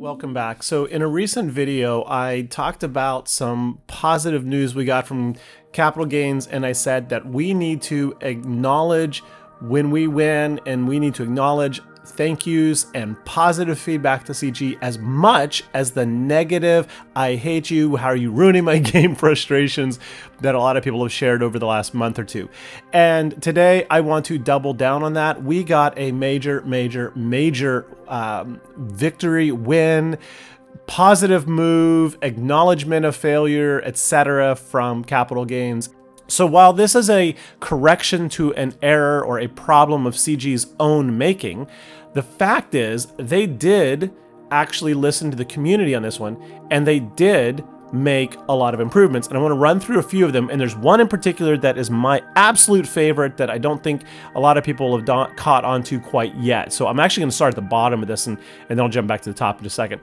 Welcome back. So in a recent video, I talked about some positive news we got from capital gains, and I said that we need to acknowledge when we win, and we need to acknowledge thank yous and positive feedback to CG as much as the negative, I hate you, how are you ruining my game frustrations that a lot of people have shared over the last month or two. And today I want to double down on that. We got a major victory, win, positive move, acknowledgement of failure, etc. from capital gains. So while this is a correction to an error or a problem of CG's own making, the fact is they did actually listen to the community on this one, and they did make a lot of improvements. And I want to run through a few of them, and there's one in particular that is my absolute favorite that I don't think a lot of people have caught on to quite yet. So I'm actually going to start at the bottom of this, and then I'll jump back to the top in a second.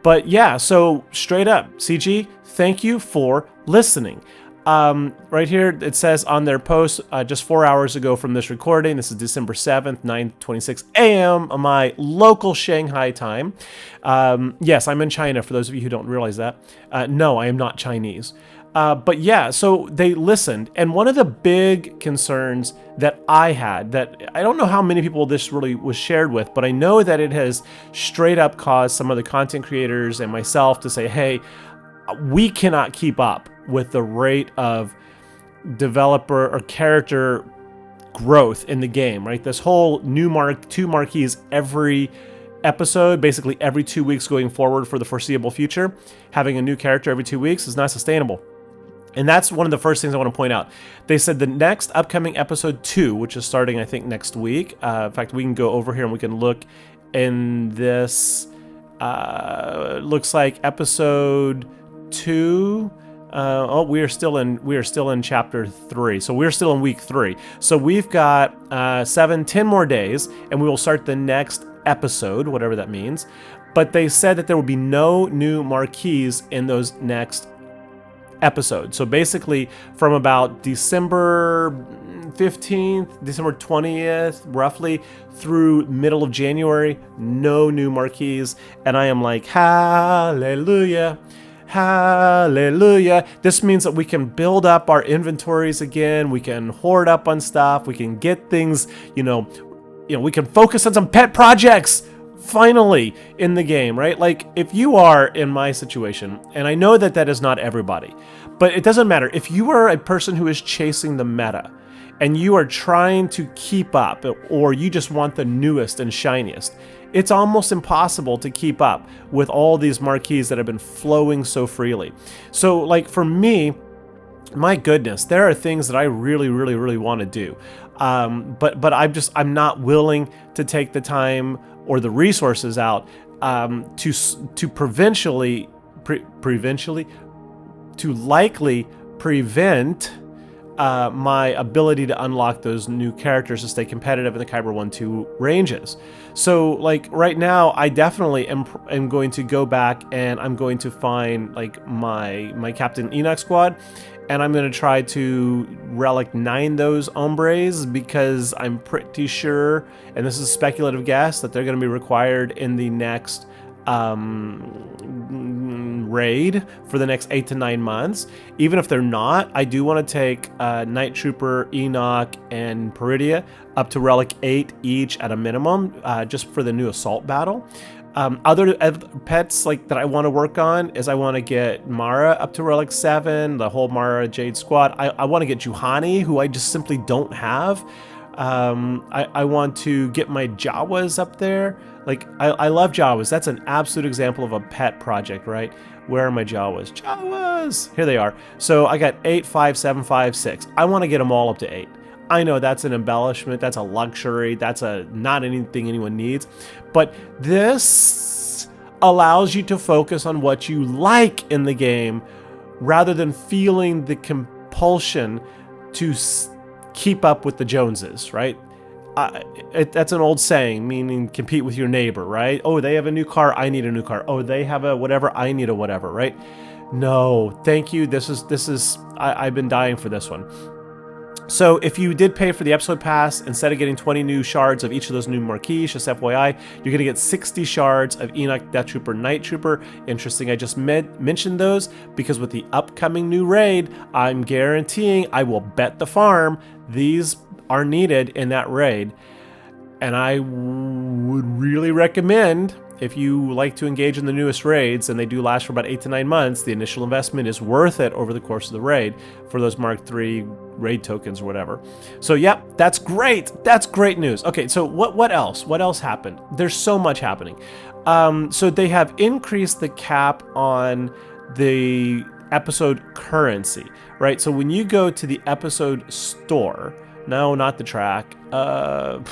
But yeah, so straight up, CG, thank you for listening. Right here, it says on their post just 4 hours ago from this recording, this is December 7th, 9:26 a.m. my local Shanghai time. Yes, I'm in China, for those of you who don't realize that. No, I am not Chinese. But yeah, so they listened. And one of the big concerns that I had, that I don't know how many people this really was shared with, but I know that it has straight up caused some of the content creators and myself to say, hey, we cannot keep up with the rate of developer or character growth in the game, right? This whole two marquees every episode, basically every 2 weeks going forward for the foreseeable future, having a new character every 2 weeks is not sustainable. And that's one of the first things I want to point out. They said the next upcoming episode 2, which is starting, I think, next week. In fact, we can go over here and we can look in this. Looks like episode 2. We are still in chapter 3, so we're still in week 3. So we've got 10 more days, and we will start the next episode, whatever that means. But they said that there will be no new marquees in those next episodes. So basically, from about December 15th, December 20th, roughly through middle of January, no new marquees, and I am like, hallelujah. Hallelujah. This means that we can build up our inventories again. We can hoard up on stuff. We can get things, we can focus on some pet projects finally in the game, right? Like if you are in my situation, and I know that that is not everybody, but it doesn't matter. If you are a person who is chasing the meta and you are trying to keep up, or you just want the newest and shiniest, it's almost impossible to keep up with all these marquees that have been flowing so freely. So like for me, my goodness, there are things that I really want to do. But I'm not willing to take the time or the resources out to likely prevent my ability to unlock those new characters to stay competitive in the Kyber 1-2 ranges. So like right now, I definitely am going to go back and I'm going to find like my Captain Enoch squad, and I'm going to try to relic 9 those hombres, because I'm pretty sure, and this is a speculative guess, that they're going to be required in the next raid for the next 8 to 9 months. Even if they're not, I do want to take Night Trooper, Enoch, and Peridia up to Relic 8 each at a minimum, just for the new assault battle. Other pets like that I want to work on is I want to get Mara up to Relic 7, the whole Mara Jade squad. I want to get Juhani, who I just simply don't have. I want to get my Jawas up there. Like, I love Jawas. That's an absolute example of a pet project, right? Where are my Jawas? Jawas! Here they are. So I got 8, 5, 7, 5, 6. I want to get them all up to 8. I know that's an embellishment. That's a luxury. That's not anything anyone needs. But this allows you to focus on what you like in the game rather than feeling the compulsion to keep up with the Joneses, right? That's an old saying, meaning compete with your neighbor, right? Oh, they have a new car, I need a new car. Oh, they have a whatever, I need a whatever, right? No, thank you. This is I've been dying for this one. So if you did pay for the episode pass, instead of getting 20 new shards of each of those new marquees, just FYI, you're going to get 60 shards of Enoch, Death Trooper, Night Trooper. Interesting, I just mentioned those because with the upcoming new raid, I'm guaranteeing, I will bet the farm, these are needed in that raid. And I would really recommend, if you like to engage in the newest raids, and they do last for about 8 to 9 months, the initial investment is worth it over the course of the raid for those Mark III raid tokens or whatever. So yeah, that's great. That's great news. Okay, so what else? What else happened? There's so much happening. So they have increased the cap on the episode currency, right? So when you go to the episode store, no, not the track, I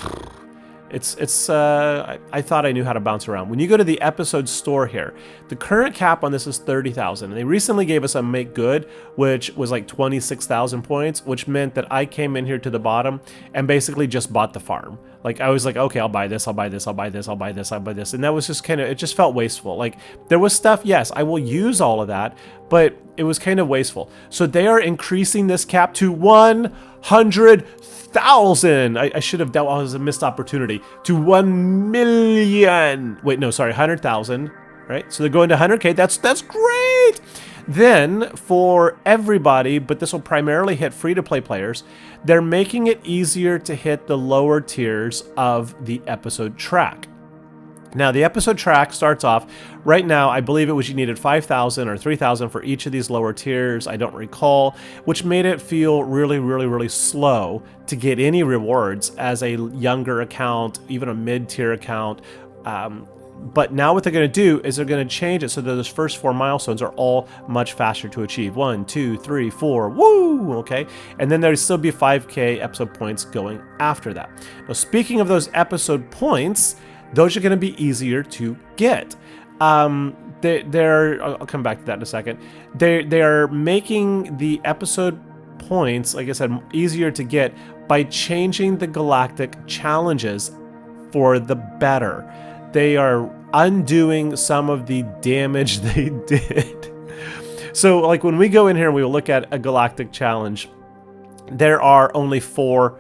thought I knew how to bounce around. When you go to the episode store here, the current cap on this is 30,000. And they recently gave us a make good, which was like 26,000 points, which meant that I came in here to the bottom and basically just bought the farm. Like I was like, okay, I'll buy this, I'll buy this, I'll buy this, I'll buy this, I'll buy this. And that was just kind of, it just felt wasteful. Like there was stuff, yes, I will use all of that, but it was kind of wasteful. So they are increasing this cap to 100,000. I should have dealt, it was a missed opportunity, to 1 million. Wait, no, sorry, 100,000, right? So they're going to 100K. That's great. Then for everybody, but this will primarily hit free-to-play players, they're making it easier to hit the lower tiers of the episode track. Now, the episode track starts off, right now, I believe it was you needed 5,000 or 3,000 for each of these lower tiers, I don't recall, which made it feel really, really, really slow to get any rewards as a younger account, even a mid-tier account. But now what they're going to do is they're going to change it so that those first 4 milestones are all much faster to achieve. 1, 2, 3, 4, woo! Okay, and then there'll still be 5K episode points going after that. Now, speaking of those episode points, those are going to be easier to get. I'll come back to that in a second. They are making the episode points, like I said, easier to get by changing the galactic challenges for the better. They are undoing some of the damage they did. So like when we go in here and we look at a galactic challenge, there are only 4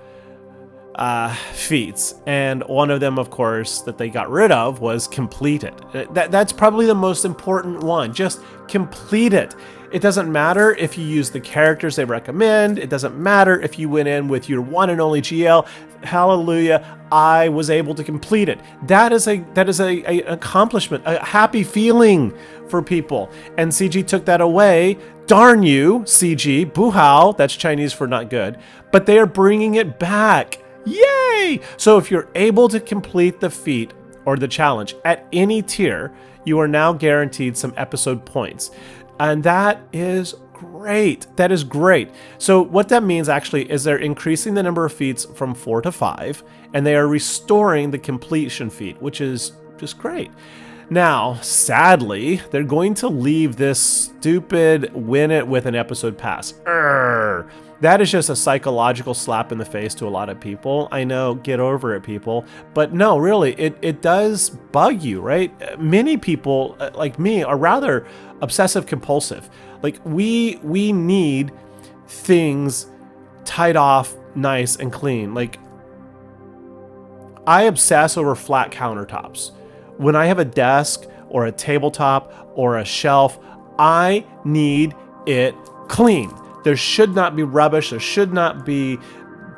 feats, and one of them, of course, that they got rid of was complete it. That's probably the most important one. Just complete it. It doesn't matter if you use the characters they recommend. It doesn't matter if you went in with your one and only GL. Hallelujah, I was able to complete it. That is a accomplishment, a happy feeling for people. And CG took that away. Darn you, CG, buhao, that's Chinese for not good. But they are bringing it back. Yay! So if you're able to complete the feat or the challenge at any tier, you are now guaranteed some episode points. And that is great. That is great. So what that means actually is they're increasing the number of feats from 4 to 5, and they are restoring the completion feat, which is just great. Now, sadly, they're going to leave this stupid win it with an episode pass. That is just a psychological slap in the face to a lot of people. I know, get over it, people. But no, really, it does bug you, right? Many people, like me, are rather obsessive compulsive. Like, we need things tied off nice and clean. Like, I obsess over flat countertops. When I have a desk or a tabletop or a shelf, I need it clean. There should not be rubbish. There should not be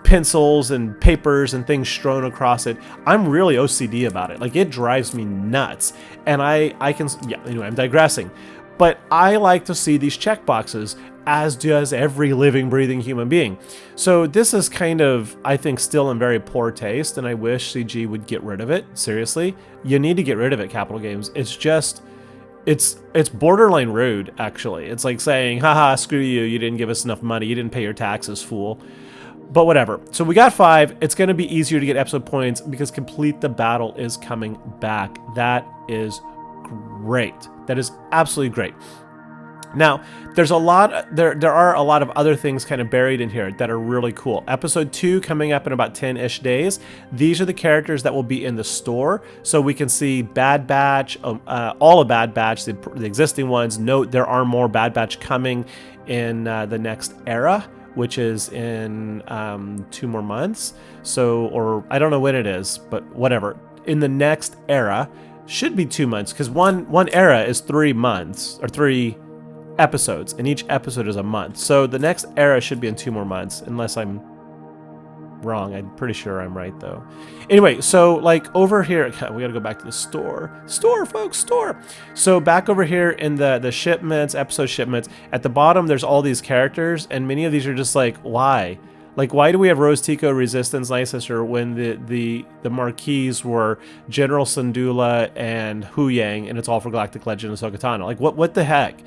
pencils and papers and things strewn across it. I'm really OCD about it. Like, it drives me nuts. And I can, yeah, anyway, I'm digressing. But I like to see these checkboxes, as does every living, breathing human being. So this is kind of, I think, still in very poor taste, and I wish CG would get rid of it. Seriously, you need to get rid of it, Capital Games. It's just, it's borderline rude, actually. It's like saying, haha, screw you, you didn't give us enough money, you didn't pay your taxes, fool. But whatever. So we got 5. It's going to be easier to get episode points because Complete the Battle is coming back. That is great. That is absolutely great. Now, there's a lot, there are a lot of other things kind of buried in here that are really cool. Episode 2 coming up in about 10-ish days. These are the characters that will be in the store. So we can see Bad Batch, all of Bad Batch, the existing ones. Note there are more Bad Batch coming in the next era, which is in 2 more months. So, or I don't know when it is, but whatever. In the next era, should be 2 months, because one era is 3 months, or 3 episodes, and each episode is a month. So the next era should be in 2 more months, unless I'm wrong. I'm pretty sure I'm right, though. Anyway, so like over here, we gotta go back to the store, folks, store. So back over here in the shipments, episode shipments, at the bottom there's all these characters, and many of these are just like, why? Like, why do we have Rose Tico, Resistance, Leicester when the marquees were General Syndulla and Hu Yang, and it's all for Galactic Legend and Ahsoka Tano? Like, what the heck?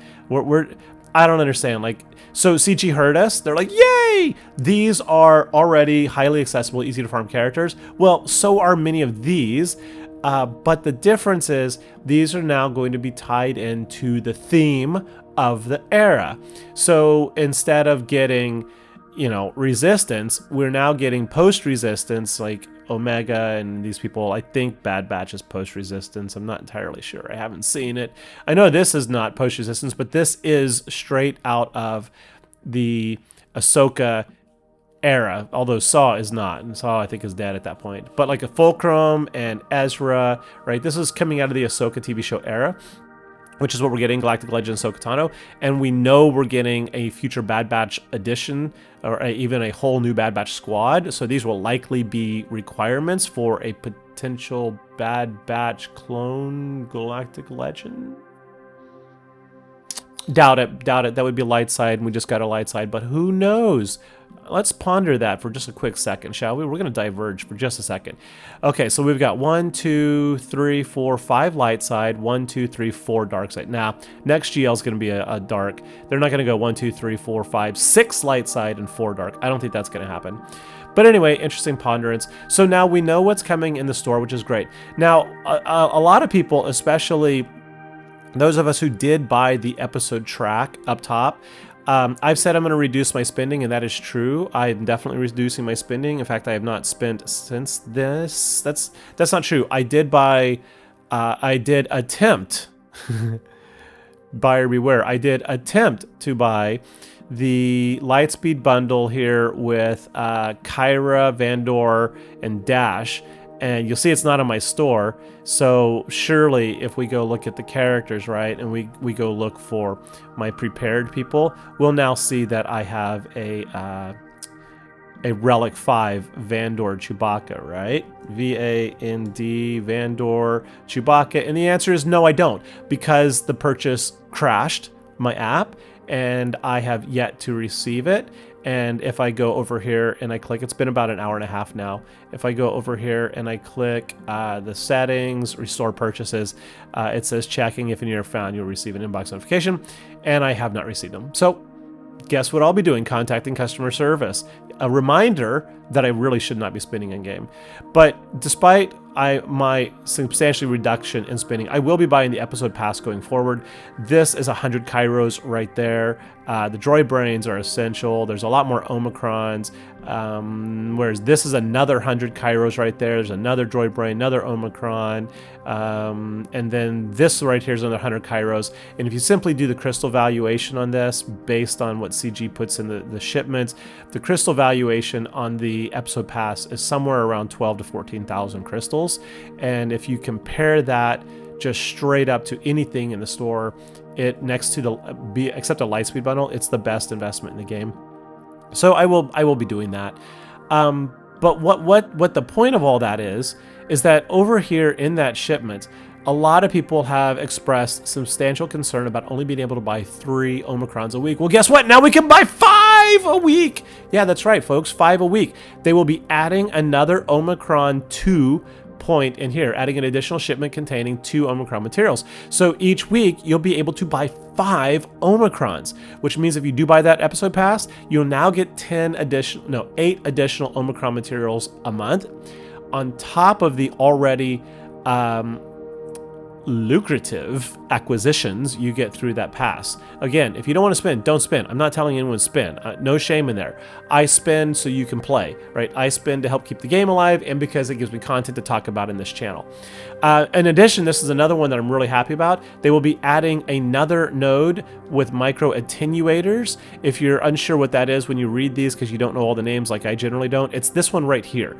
I don't understand. Like, so CG heard us. They're like, yay! These are already highly accessible, easy to farm characters. Well, so are many of these. But the difference is these are now going to be tied into the theme of the era. So instead of getting, you know, Resistance, we're now getting post-Resistance, like Omega and these people. I think Bad Batch is post-Resistance. I'm not entirely sure. I haven't seen it. I know this is not post-Resistance, but this is straight out of the Ahsoka era, although Saw is not, and Saw I think is dead at that point. But like a Fulcrum and Ezra, right? This is coming out of the Ahsoka TV show era, which is what we're getting, Galactic Legend Ahsoka Tano, and we know we're getting a future Bad Batch edition, or even a whole new Bad Batch squad, so these will likely be requirements for a potential Bad Batch clone Galactic Legend? Doubt it. That would be light side, and we just got a light side, but who knows? Let's ponder that for just a quick second, shall we? We're going to diverge for just a second. Okay, so we've got 1, 2, 3, 4, 5 light side, 1, 2, 3, 4 dark side. Now, next GL is going to be a dark. They're not going to go 1, 2, 3, 4, 5, 6 light side and 4 dark. I don't think that's going to happen. But anyway, interesting ponderance. So now we know what's coming in the store, which is great. Now, a lot of people, especially those of us who did buy the episode track up top, I've said I'm going to reduce my spending, and that is true. I'm definitely reducing my spending. In fact, I have not spent since this. That's not true. I did buy, I did attempt, buyer beware. I did attempt to buy the Lightspeed bundle here with Kyra, Vandor, and Dash. And you'll see it's not in my store. So surely if we go look at the characters, right, and we go look for my prepared people, we'll now see that I have a Relic 5 Vandor Chewbacca, right? V-A-N-D, Vandor Chewbacca. And the answer is no, I don't, because the purchase crashed my app and I have yet to receive it. And if I go over here and I click, it's been about an hour and a half now. If I go over here and I click the settings, restore purchases, it says checking. If you're found, you'll receive an inbox notification, and I have not received them. So guess what I'll be doing? Contacting customer service. A reminder that I really should not be spending in game. But despite my substantial reduction in spending, I will be buying the episode pass going forward. This is 100 Kairos right there. The droid brains are essential. There's a lot more Omicrons, whereas this is another 100 Kairos right there. There's another droid brain, another Omicron, and then this right here is another 100 Kairos. And if you simply do the crystal valuation on this based on what CG puts in the shipments, the crystal valuation on the episode pass is somewhere around 12 to 14,000 crystals. And if you compare that just straight up to anything in the store, it next to except a Lightspeed bundle, it's the best investment in the game. So I will be doing that. But what the point of all that is that over here in that shipment, a lot of people have expressed substantial concern about only being able to buy 3 Omicrons a week. Well, guess what? Now we can buy 5 a week. Yeah, that's right, folks. 5 a week. They will be adding another Omicron 2 point in here, adding an additional shipment containing 2 Omicron materials. So each week you'll be able to buy 5 Omicrons, which means if you do buy that episode pass, you'll now get 8 additional Omicron materials a month on top of the already lucrative acquisitions you get through that pass. Again, if you don't want to spend, don't spend. I'm not telling anyone to spend. No shame in there. I spend so you can play, right? I spend to help keep the game alive and because it gives me content to talk about in this channel. In addition, this is another one that I'm really happy about. They will be adding another node with micro attenuators. If you're unsure what that is when you read these because you don't know all the names like I generally don't, it's this one right here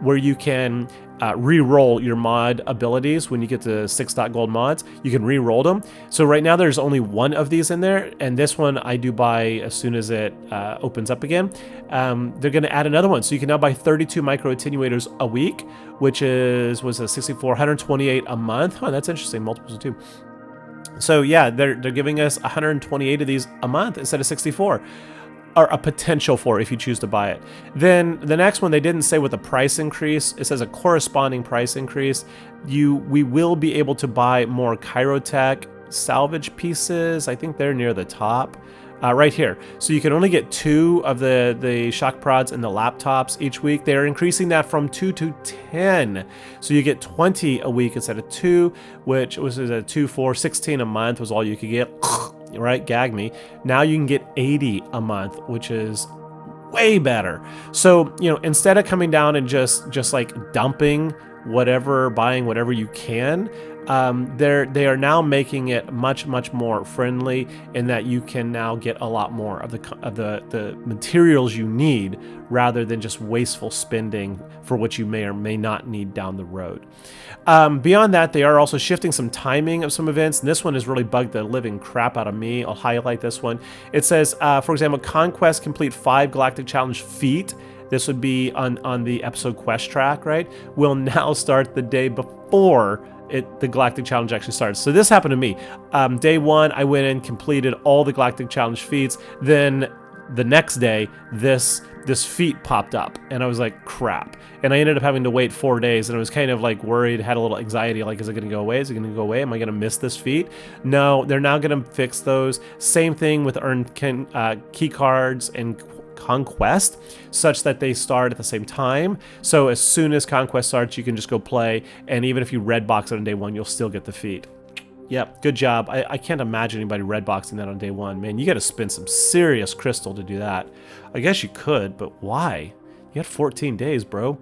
where you can re-roll your mod abilities. When you get to 6.gold mods, you can re-roll them. So right now there's only one of these in there, and this one I do buy as soon as it opens up again. They're going to add another one, so you can now buy 32 micro attenuators a week, which was a 64, 128 a month. Oh, that's interesting, multiples of 2. So yeah, they're giving us 128 of these a month instead of 64. Or a potential for if you choose to buy it. Then the next one, they didn't say what the price increase. It says a corresponding price increase. We will be able to buy more Chirotech salvage pieces. I think they're near the top. Right here. So you can only get 2 of the shock prods and the laptops each week. They're increasing that from 2 to 10. So you get 20 a week instead of 2, which was a 2, 4, 16 a month was all you could get. Right? Gag me. Now you can get 80 a month, which is way better. So, you know, instead of coming down and just like dumping whatever, buying whatever you can, they are now making it much more friendly in that you can now get a lot more of the materials you need rather than just wasteful spending for what you may or may not need down the road. Beyond that, they are also shifting some timing of some events, and this one has really bugged the living crap out of me. I'll highlight this one. It says, for example, Conquest complete 5 Galactic Challenge feat. This would be on the episode quest track, right? Will now start the day before the Galactic Challenge actually starts. So this happened to me. Day 1, I went in, completed all the Galactic Challenge feats. Then the next day, this feat popped up, and I was like, crap. And I ended up having to wait 4 days, and I was kind of like worried, had a little anxiety, like, is it going to go away? Is it going to go away? Am I going to miss this feat? No, they're now going to fix those. Same thing with earned key cards and Conquest, such that they start at the same time. So as soon as Conquest starts, you can just go play, and even if you red box it on day 1, you'll still get the feat. Yep, good job. I can't imagine anybody red boxing that on day 1. Man, you got to spend some serious crystal to do that. I guess you could, but why? You had 14 days, bro.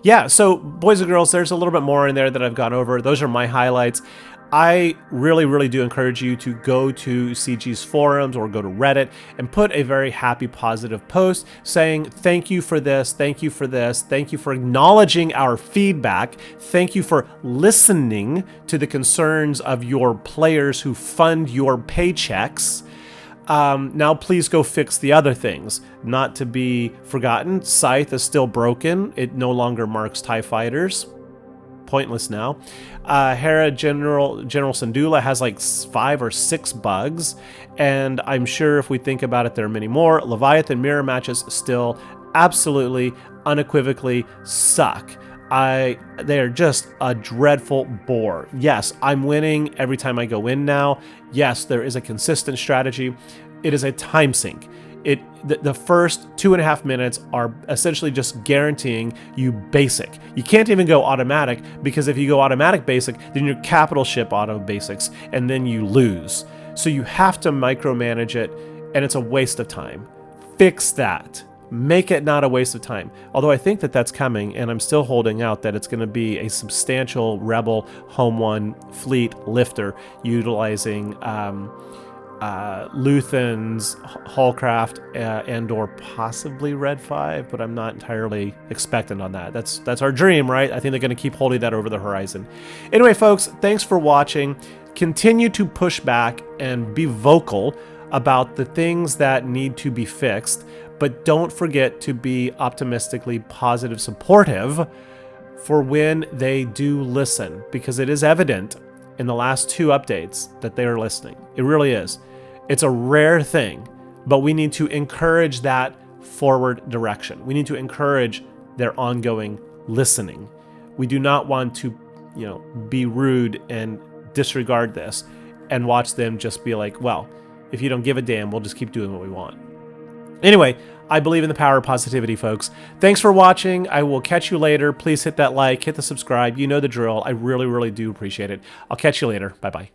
Yeah, so boys and girls, there's a little bit more in there that I've gone over. Those are my highlights. I really do encourage you to go to CG's forums or go to Reddit and put a very happy, positive post saying, thank you for this, thank you for this, thank you for acknowledging our feedback, thank you for listening to the concerns of your players who fund your paychecks. Now please go fix the other things. Not to be forgotten, Scythe is still broken. It no longer marks TIE fighters. Pointless now. Hera General Syndulla has like 5 or 6 bugs, and I'm sure if we think about it, there are many more. Leviathan mirror matches still absolutely, unequivocally suck. They are just a dreadful bore. Yes, I'm winning every time I go in now. Yes, there is a consistent strategy. It is a time sink. The first 2.5 minutes are essentially just guaranteeing you basic. You can't even go automatic, because if you go automatic basic, then your capital ship auto basics, and then you lose. So you have to micromanage it, and it's a waste of time. Fix that. Make it not a waste of time. Although I think that that's coming, and I'm still holding out that it's going to be a substantial Rebel Home 1 fleet lifter utilizing Luthen's Hullcraft and or possibly Red 5, but I'm not entirely expectant on that. That's our dream, right? I think they're going to keep holding that over the horizon. Anyway, folks, thanks for watching. Continue to push back and be vocal about the things that need to be fixed, but don't forget to be optimistically positive, supportive for when they do listen, because it is evident in the last 2 updates that they are listening. It really is. It's a rare thing, but we need to encourage that forward direction. We need to encourage their ongoing listening. We do not want to, be rude and disregard this and watch them just be like, well, if you don't give a damn, we'll just keep doing what we want. Anyway, I believe in the power of positivity, folks. Thanks for watching. I will catch you later. Please hit that like, hit the subscribe. You know the drill. I really, really do appreciate it. I'll catch you later. Bye-bye.